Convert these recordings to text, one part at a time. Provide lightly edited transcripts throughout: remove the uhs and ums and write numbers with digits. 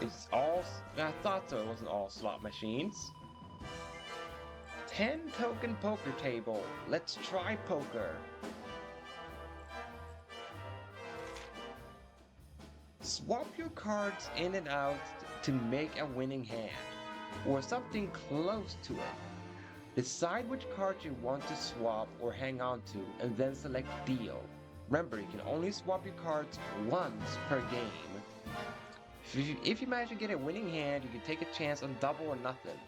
It's all. I thought so. It wasn't all slot machines. 10 token poker table. Let's try poker. Swap your cards in and out to make a winning hand, or something close to it. Decide which cards you want to swap or hang on to, and then select deal. Remember, you can only swap your cards once per game. If you manage to get a winning hand, you can take a chance on double or nothing.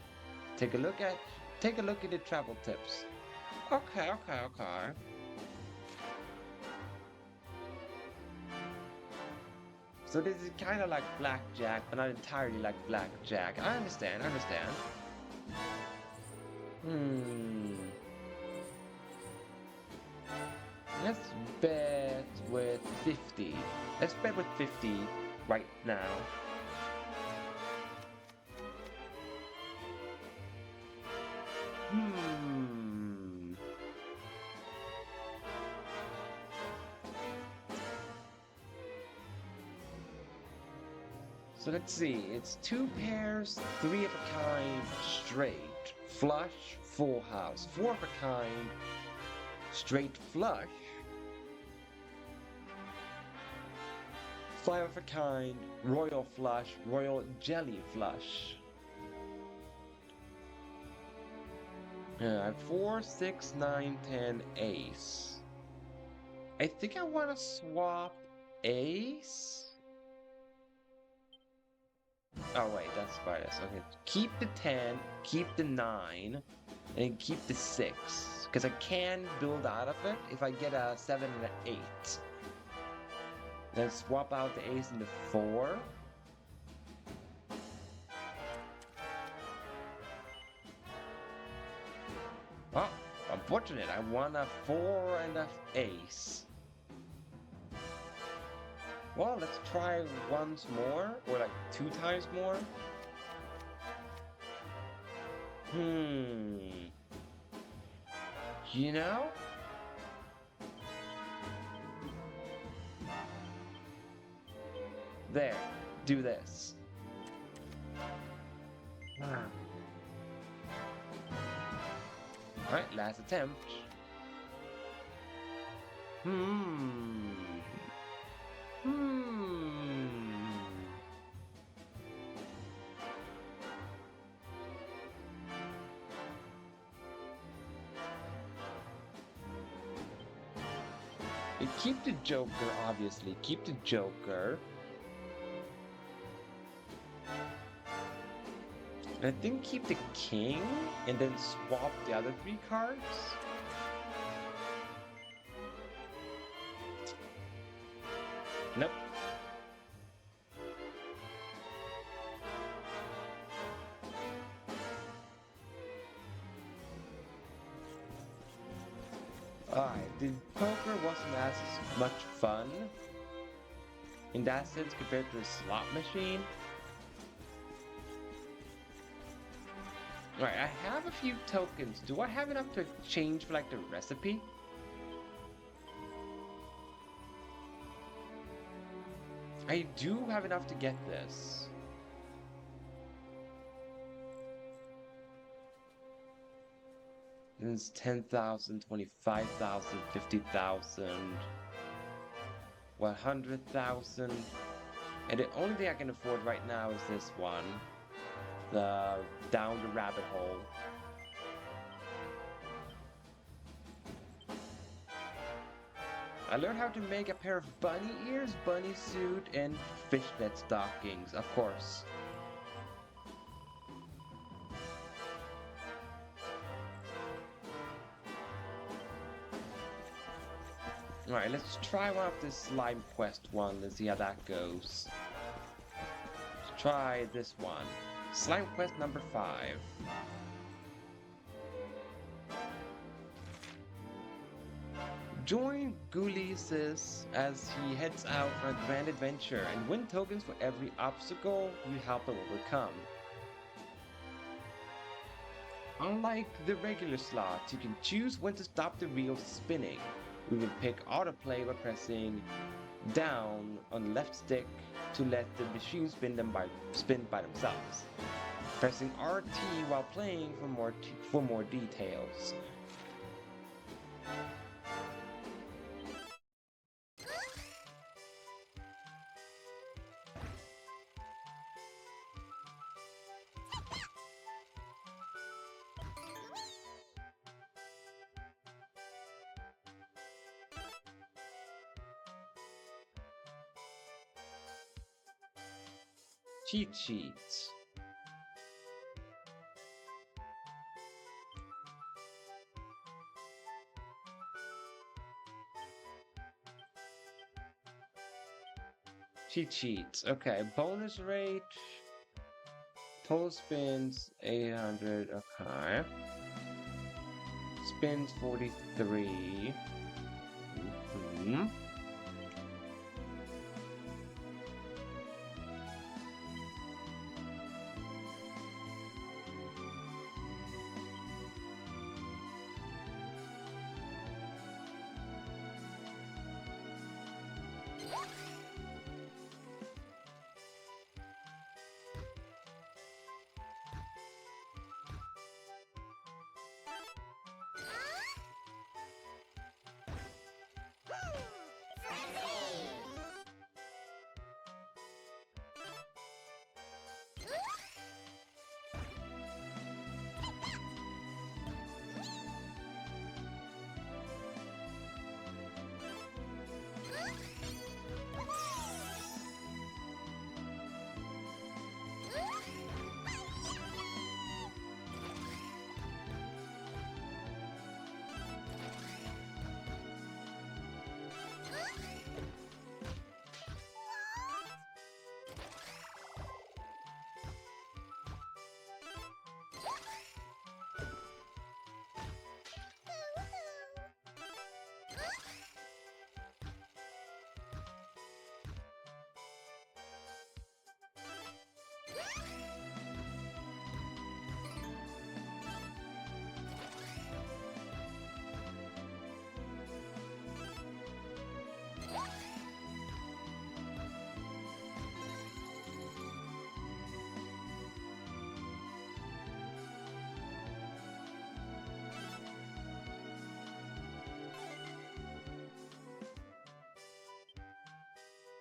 Take a look at the travel tips. Okay. So this is kind of like blackjack, but not entirely like blackjack. I understand. Let's bet with 50. Let's bet with 50 right now. So let's see, it's 2 pairs, 3 of a kind, straight, flush, full house, 4 of a kind, straight flush, 5 of a kind, royal flush, royal jelly flush. 4, 6, 9, 10, ace. I think I want to swap ace. Oh wait, that's Spartus. Okay, keep the 10, keep the 9, and keep the 6. Because I can build out of it if I get a 7 and an 8. Then swap out the ace and the 4. Oh, unfortunate. I want a 4 and an ace. Well, let's try once more, or like 2 times more. You know? There, do this. Alright, last attempt. You keep the Joker, obviously. Keep the Joker. And I think keep the King, and then swap the other 3 cards. Nope. Alright, the poker wasn't as much fun in that sense compared to a slot machine. Alright, I have a few tokens. Do I have enough to exchange for like the recipe? I do have enough to get this. It's 10,000, 25,000, 50,000, 100,000. And the only thing I can afford right now is this one. The Down the Rabbit Hole. I learned how to make a pair of bunny ears, bunny suit, and fishnet stockings, of course. Alright, let's try one of the Slime Quest one and see how that goes. Let's try this one. Slime Quest number 5. Join Gulises as he heads out on a grand adventure and win tokens for every obstacle you help him overcome. Unlike the regular slots, you can choose when to stop the wheel spinning. We will pick autoplay by pressing down on left stick to let the machine spin by themselves. Pressing RT while playing for more details. Cheat sheets. Cheat sheets. Okay, bonus rate. Total spins 800. Okay. Spins 43.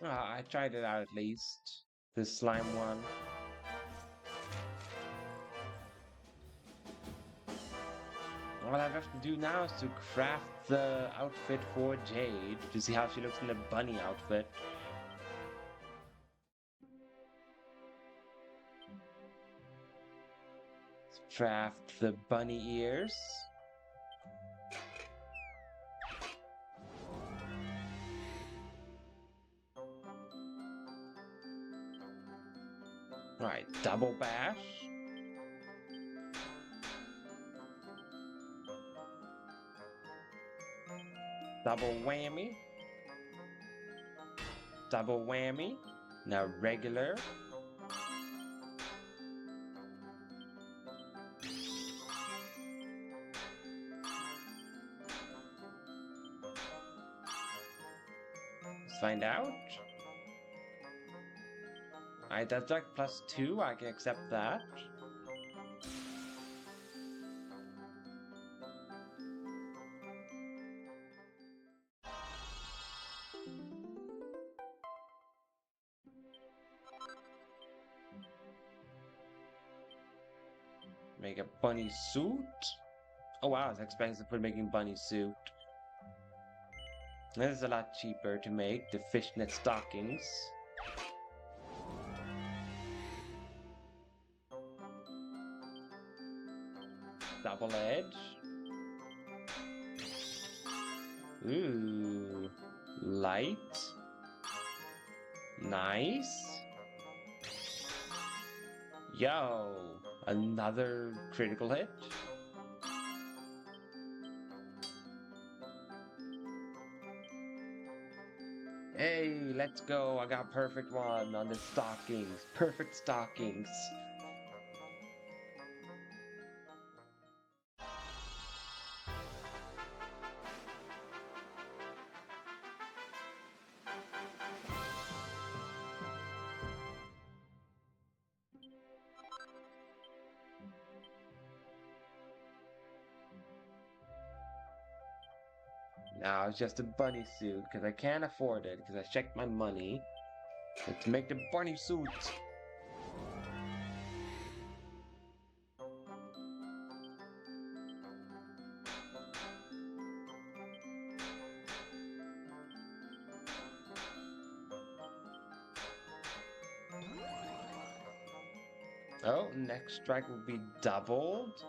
I tried it out at least. The slime one. All I have to do now is to craft the outfit for Jade to see how she looks in the bunny outfit. Craft the bunny ears. Alright, double bash. Double whammy. Double whammy. Now regular. Let's find out. Alright, that's like +2. I can accept that. Make a bunny suit. Oh wow, it's expensive for making bunny suit. This is a lot cheaper to make, the fishnet stockings. Double edge. Ooh. Light. Nice. Yo, another critical hit. Hey, let's go. I got perfect one on the stockings. Perfect stockings. Now it's just a bunny suit because I can't afford it because I checked my money. Let's make the bunny suit. Oh, next strike will be doubled.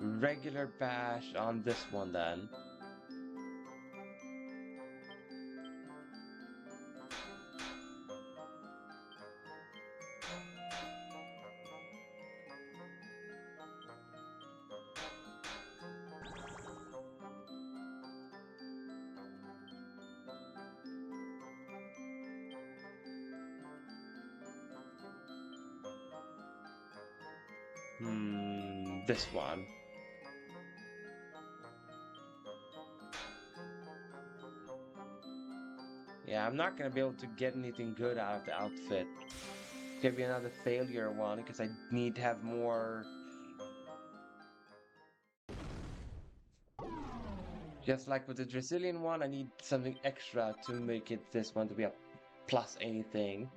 Regular bash on this one then. This one. Yeah, I'm not gonna be able to get anything good out of the outfit. It's gonna be another failure one because I need to have more. Just like with the Brazilian one, I need something extra to make it this one to be a plus anything.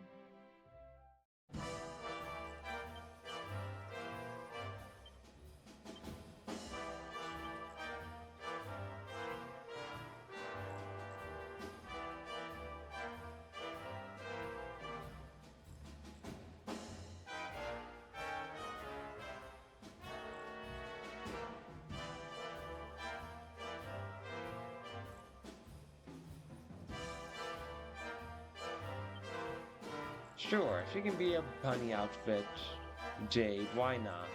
Sure, she can be a bunny outfit. Jade, why not?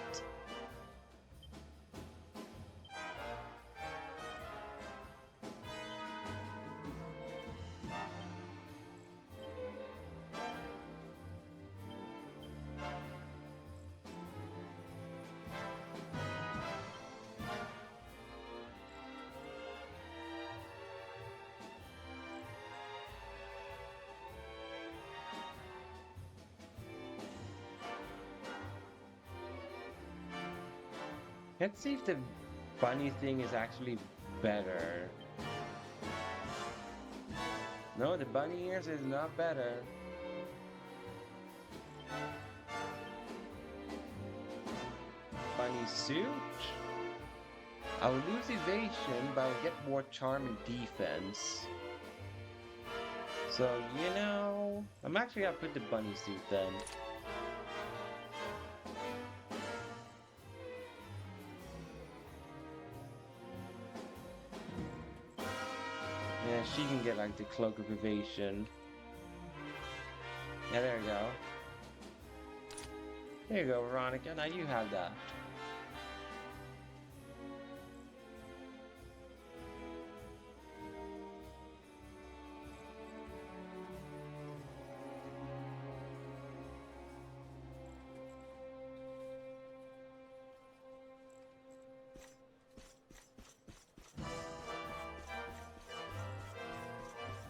Let's see if the bunny thing is actually better. No, the bunny ears is not better. Bunny suit? I'll lose evasion, but I'll get more charm and defense. So, you know, I'm actually gonna put the bunny suit then. Yeah, she can get like the cloak of evasion. Yeah, there you go. There you go, Veronica. Now you have that.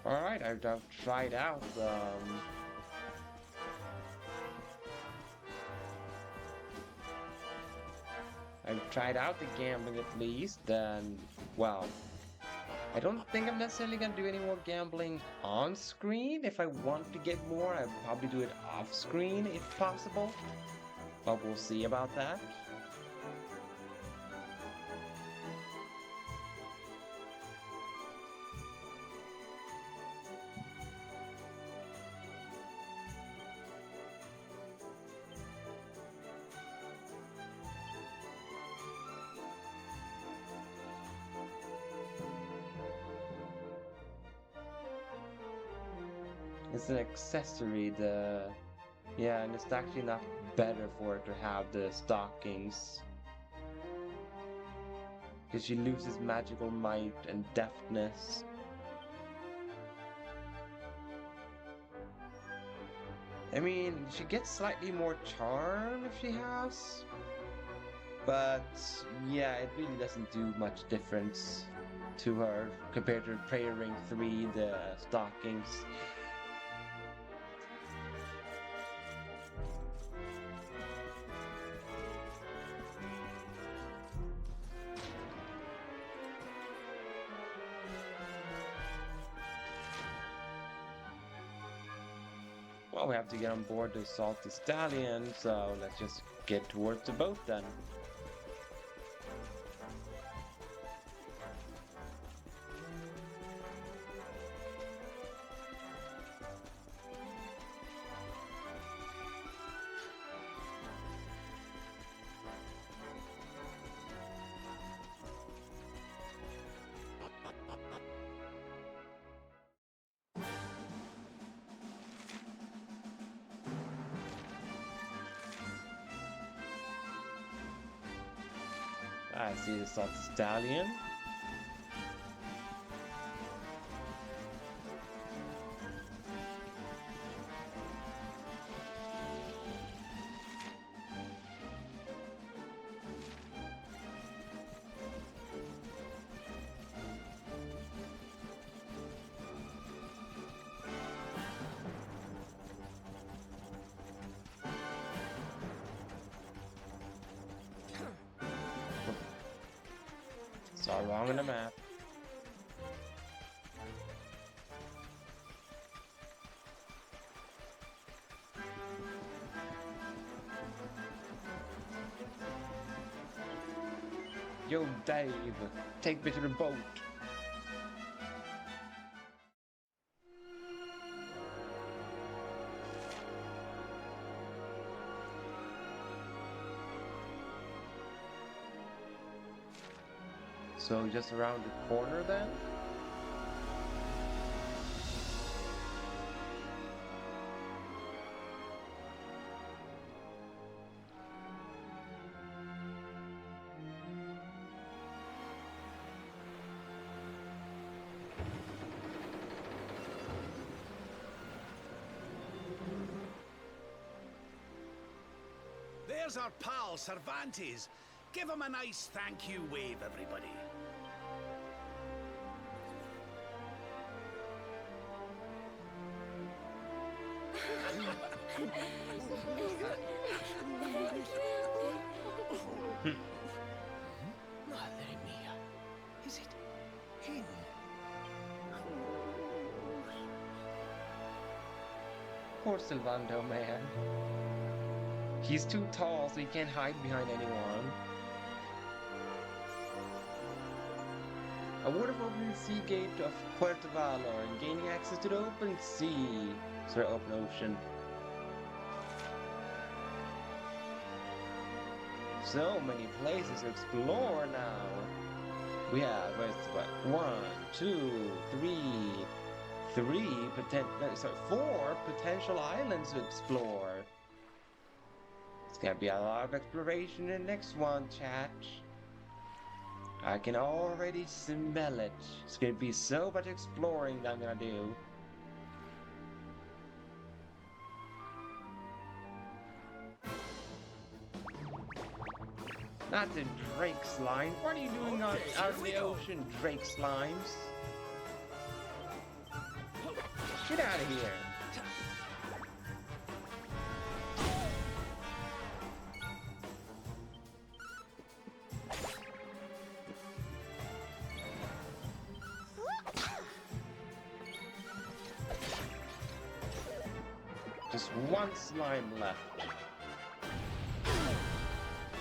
Alright, I've tried out I've tried out the gambling at least, and well, I don't think I'm necessarily gonna do any more gambling on screen. If I want to get more, I'd probably do it off screen if possible. But we'll see about that. It's an accessory, yeah, and it's actually not better for it to have the stockings. Because she loses magical might and deftness. I mean, she gets slightly more charm if she has. But yeah, it really doesn't do much difference to her compared to Prayer Ring 3, the stockings. Well, we have to get on board the Salty Stallion, so let's just get towards the boat then. I see the Salty Stallion. Saw wrong on the map. Yo, Dave, take me to the boat. So just around the corner then? There's our pal, Cervantes. Give him a nice thank you wave, everybody. Madre mia. Is it him? Poor Sylvando, man. He's too tall, so he can't hide behind anyone. I would have opened the sea gate of Puerto Valor and gaining access to the open sea. Sorry, open ocean. So many places to explore now. We have, what, 4 potential islands to explore. It's gonna be a lot of exploration in the next one, chat. I can already smell it. It's gonna be so much exploring that I'm gonna do. Not the Drake slime. What are you doing out in the ocean, Drake slimes? Get out of here. Just one slime left.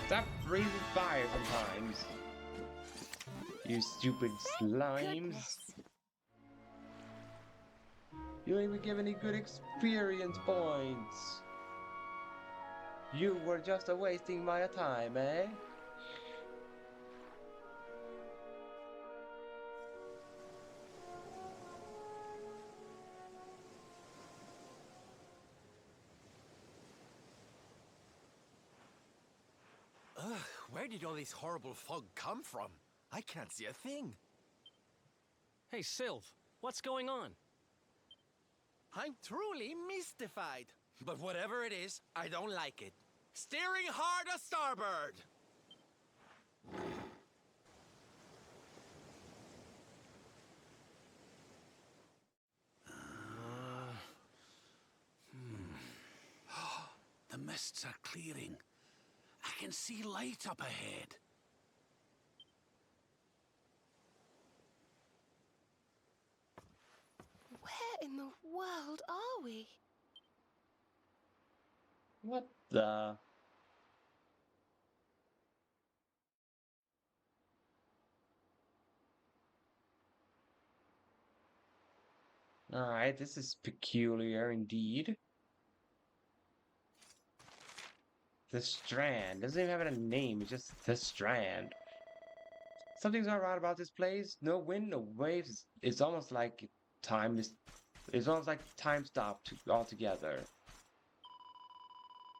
Stop breathing fire sometimes. You stupid slimes. You don't even give any good experience points. You were just a wasting my time, eh? Ugh, where did all this horrible fog come from? I can't see a thing. Hey, Sylv, what's going on? I'm truly mystified. But whatever it is, I don't like it. Steering hard a starboard! The mists are clearing. I can see light up ahead. Where in the world are we? What the? Alright, this is peculiar indeed. The Strand. Doesn't even have a name, it's just The Strand. Something's not right about this place. No wind, no waves. It's almost like time is. It's almost like time stopped altogether.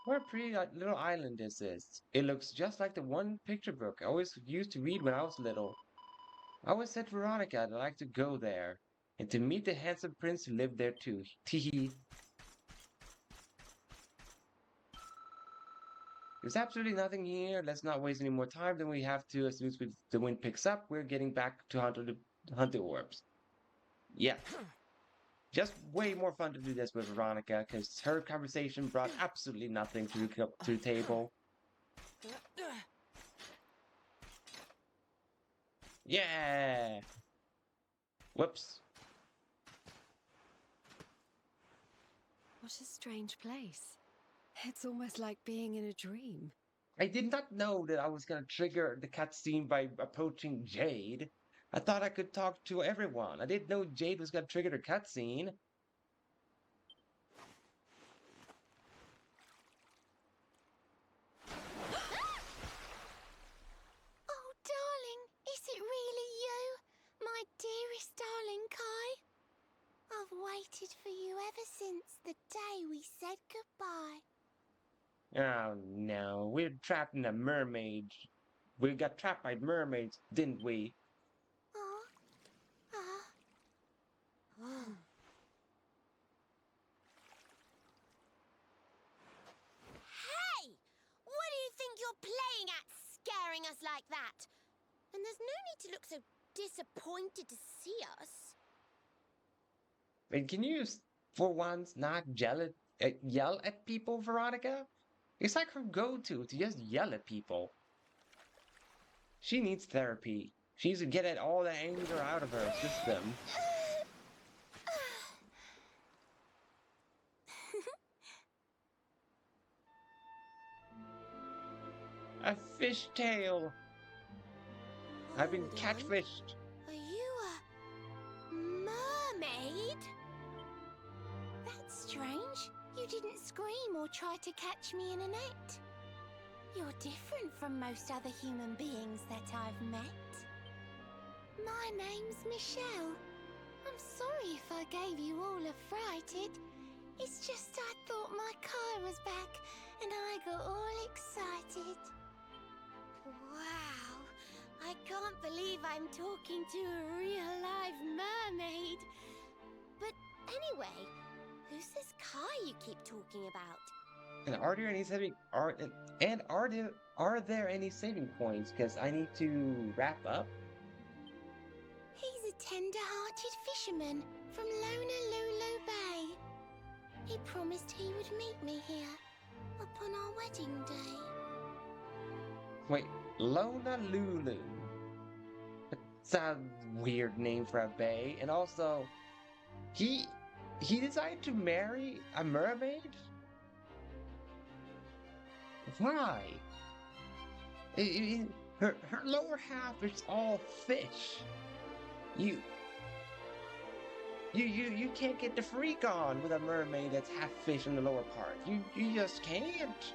What a pretty little island is this? It looks just like the one picture book I always used to read when I was little. I always said to Veronica I'd like to go there and to meet the handsome prince who lived there too. Teehee. There's absolutely nothing here. Let's not waste any more time than we have to. As soon as the wind picks up, we're getting back to hunt the orbs. Yeah. Just way more fun to do this with Veronica, because her conversation brought absolutely nothing to the table. Yeah! Whoops. What a strange place. It's almost like being in a dream. I did not know that I was going to trigger the cutscene by approaching Jade. I thought I could talk to everyone. I didn't know Jade was going to trigger the cutscene. Oh, darling, is it really you? My dearest darling Kai? I've waited for you ever since the day we said goodbye. Oh no, we're trapped in a mermaid. We got trapped by mermaids, didn't we? Hey! What do you think you're playing at, scaring us like that? And there's no need to look so disappointed to see us. And can you, for once, not yell at people, Veronica? It's like her go-to just yell at people. She needs therapy. She needs to get all the anger out of her system. A fishtail! I've been Hold on. catfished. Are you a mermaid? That's strange. You didn't scream or try to catch me in a net. You're different from most other human beings that I've met. My name's Michelle. I'm sorry if I gave you all a fright. It's just I thought my car was back and I got all excited. Wow, I can't believe I'm talking to a real live mermaid. But anyway, who's this Kai you keep talking about? And are there any saving points? Because I need to wrap up. He's a tender-hearted fisherman from Lonalulu Bay. He promised he would meet me here upon our wedding day. Wait, Lona Lulu. That's a weird name for a bay. And also, he decided to marry a mermaid? Why? Her lower half is all fish. You can't get the freak on with a mermaid that's half fish in the lower part. You just can't.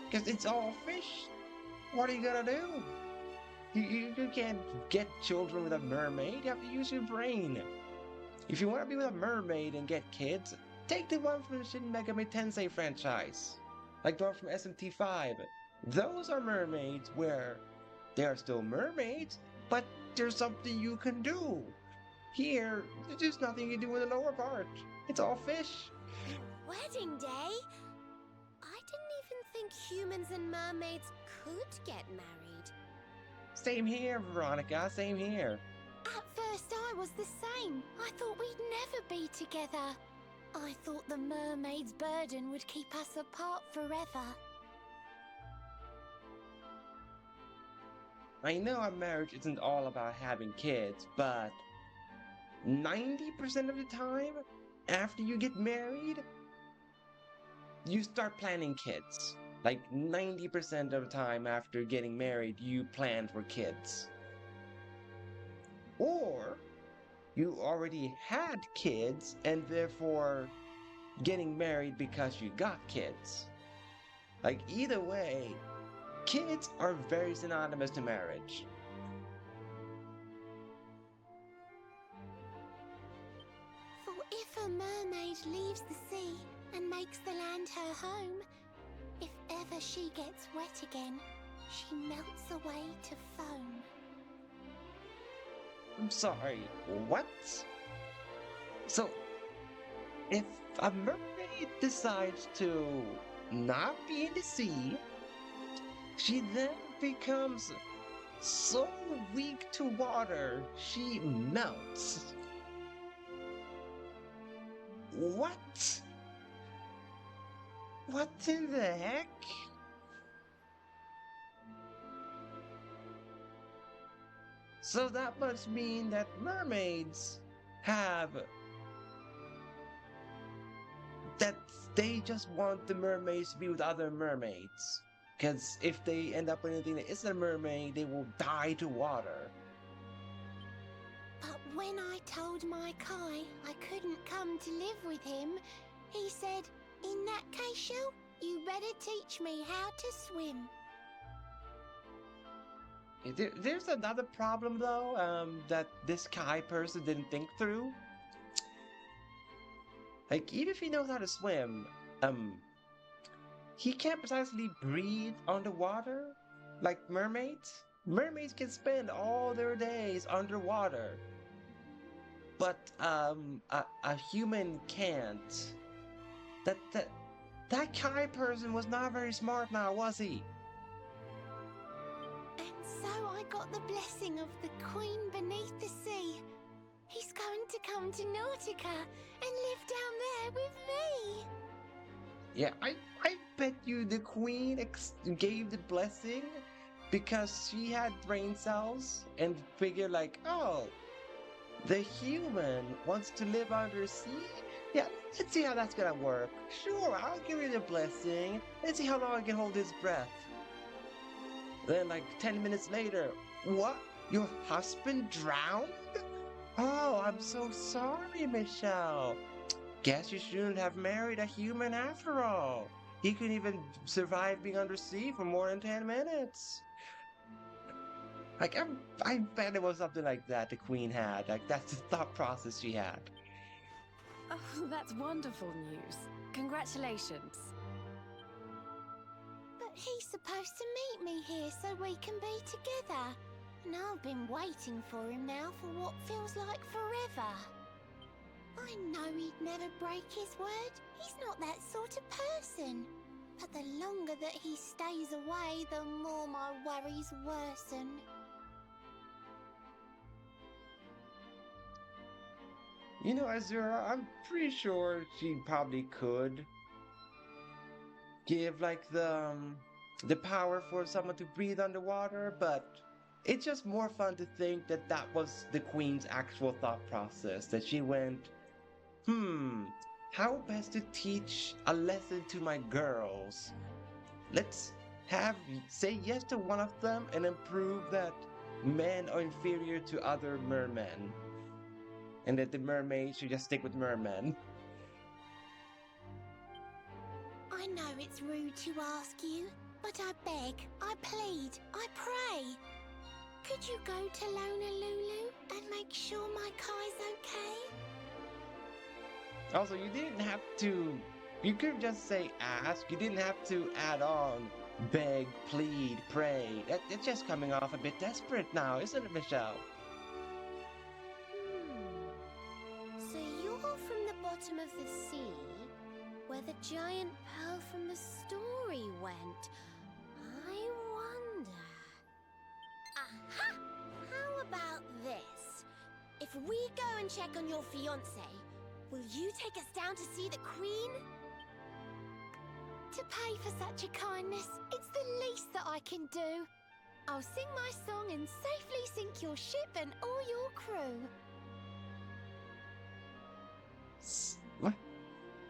Because it's all fish. What are you gonna do? You can't get children with a mermaid. You have to use your brain. If you want to be with a mermaid and get kids, take the one from the Shin Megami Tensei franchise. Like the one from SMT5. Those are mermaids where they are still mermaids, but there's something you can do. Here, there's just nothing you do in the lower part. It's all fish. Wedding day? I didn't even think humans and mermaids could get married. Same here, Veronica, same here. At first I was the same. I thought we'd never be together. I thought the mermaid's burden would keep us apart forever. I know a marriage isn't all about having kids, but 90% of the time, after you get married, you start planning kids. Like 90% of the time after getting married, you plan for kids. Or you already had kids and therefore getting married because you got kids. Like either way, kids are very synonymous to marriage. For if a mermaid leaves the sea and makes the land her home, if ever she gets wet again, she melts away to foam. I'm sorry, what? So, if a mermaid decides to not be in the sea, she then becomes so weak to water, she melts. What? What in the heck? So that must mean that mermaids have... that they just want the mermaids to be with other mermaids. Because if they end up with anything that isn't a mermaid, they will die to water. But when I told my Kai I couldn't come to live with him, he said, "In that case, Shell, you better teach me how to swim." There's another problem though, that this Kai person didn't think through. Like, even if he knows how to swim, he can't precisely breathe underwater like mermaids. Mermaids can spend all their days underwater. But, a human can't. That Kai person was not very smart now, was he? And so I got the blessing of the Queen beneath the sea. He's going to come to Nautica and live down there with me. Yeah, I bet you the Queen gave the blessing because she had brain cells and figured like, oh, the human wants to live under sea? Yeah, let's see how that's gonna work. Sure, I'll give you the blessing. Let's see how long I can hold his breath. Then like 10 minutes later, what? Your husband drowned? Oh, I'm so sorry, Michelle. Guess you shouldn't have married a human after all. He couldn't even survive being under sea for more than 10 minutes. Like, I bet it was something like that the Queen had. Like, that's the thought process she had. Oh, that's wonderful news. Congratulations. But he's supposed to meet me here so we can be together. And I've been waiting for him now for what feels like forever. I know he'd never break his word. He's not that sort of person. But the longer that he stays away, the more my worries worsen. You know, Azura, I'm pretty sure she probably could give, like, the power for someone to breathe underwater, but it's just more fun to think that that was the Queen's actual thought process, that she went, how best to teach a lesson to my girls? Let's say yes to one of them and then prove that men are inferior to other mermen. And that the mermaids should just stick with mermen. I know it's rude to ask you, but I beg, I plead, I pray. Could you go to Lonalulu and make sure my Kai's okay? Also, you didn't have to... You could just say ask. You didn't have to add on beg, plead, pray. It's just coming off a bit desperate now, isn't it, Michelle? So you're from the bottom of the sea, where the giant pearl from the story went. I wonder... Aha! How about this? If we go and check on your fiancé, will you take us down to see the Queen? To pay for such a kindness, it's the least that I can do. I'll sing my song and safely sink your ship and all your crew. What?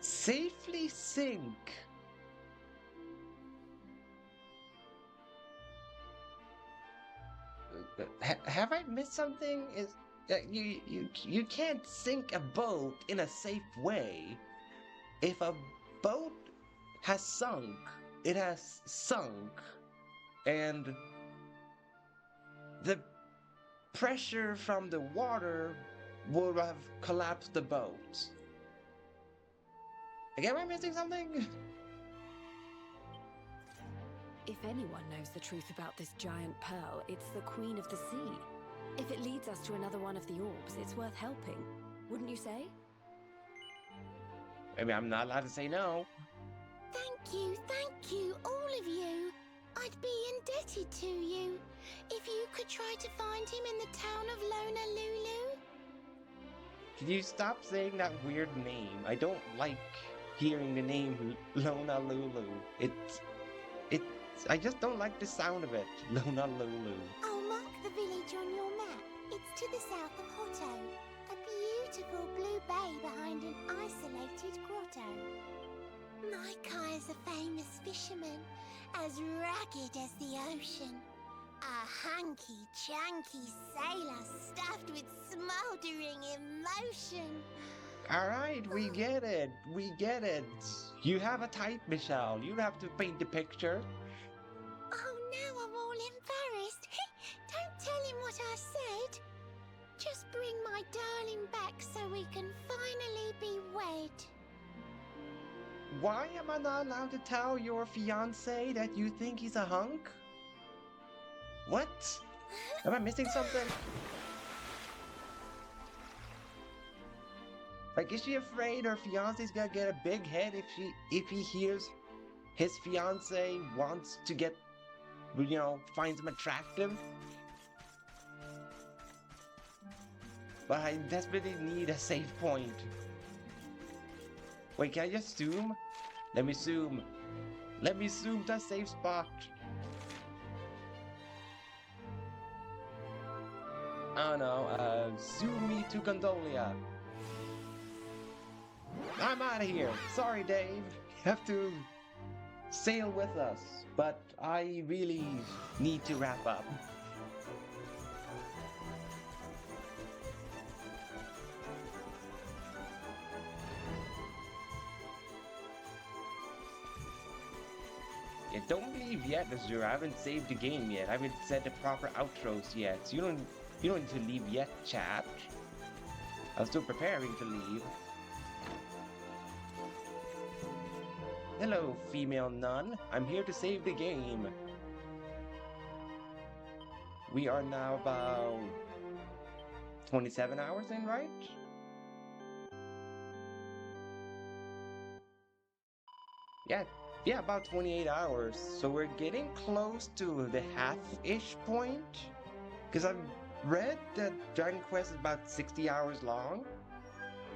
Safely sink? have I missed something? Is you can't sink a boat in a safe way. If a boat has sunk, it has sunk, and the pressure from the water would have collapsed the boat. Am I missing something? If anyone knows the truth about this giant pearl, it's the Queen of the Sea. If it leads us to another one of the orbs, it's worth helping. Wouldn't you say? I mean, I'm not allowed to say no. Thank you, all of you. I'd be indebted to you. If you could try to find him in the town of Lonalulu. Can you stop saying that weird name? I don't like hearing the name Lonalulu. I just don't like the sound of it. Lonalulu. I'll mark the village on your map. It's to the south of Hotto. A beautiful blue bay behind an isolated grotto. My Kai's a famous fisherman, as rugged as the ocean. A hanky-chanky sailor stuffed with smouldering emotion. Alright, we get it. We get it. You have a type, Michelle. You have to paint the picture. Oh, now I'm all embarrassed. Don't tell him what I said. Just bring my darling back so we can finally be wed. Why am I not allowed to tell your fiancé that you think he's a hunk? What? Am I missing something? Like, is she afraid her fiancé's gonna get a big head if he hears his fiancé wants to get, finds him attractive? But I desperately need a save point. Wait, can I just zoom? Let me zoom. Let me zoom to a safe spot. Oh no, zoom me to Gondolia. I'm out of here. Sorry, Dave. You have to sail with us, but I really need to wrap up. Yeah, don't leave yet, Azura. I haven't saved the game yet. I haven't said the proper outros yet. So you don't need to leave yet, chat. I'm still preparing to leave. Hello, female nun. I'm here to save the game. We are now about 27 hours in, right? Yeah, about 28 hours. So we're getting close to the half-ish point. Because I've read that Dragon Quest is about 60 hours long.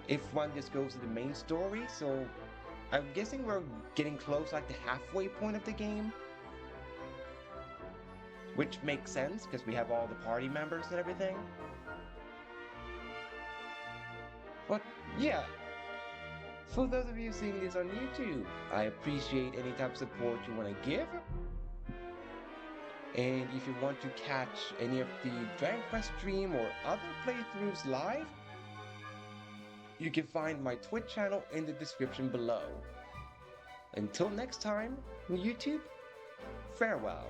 If one just goes to the main story, so I'm guessing we're getting close, like the halfway point of the game. Which makes sense, because we have all the party members and everything. But, yeah. For those of you seeing this on YouTube, I appreciate any type of support you want to give. And if you want to catch any of the Dragon Quest stream or other playthroughs live, you can find my Twitch channel in the description below. Until next time, YouTube, farewell.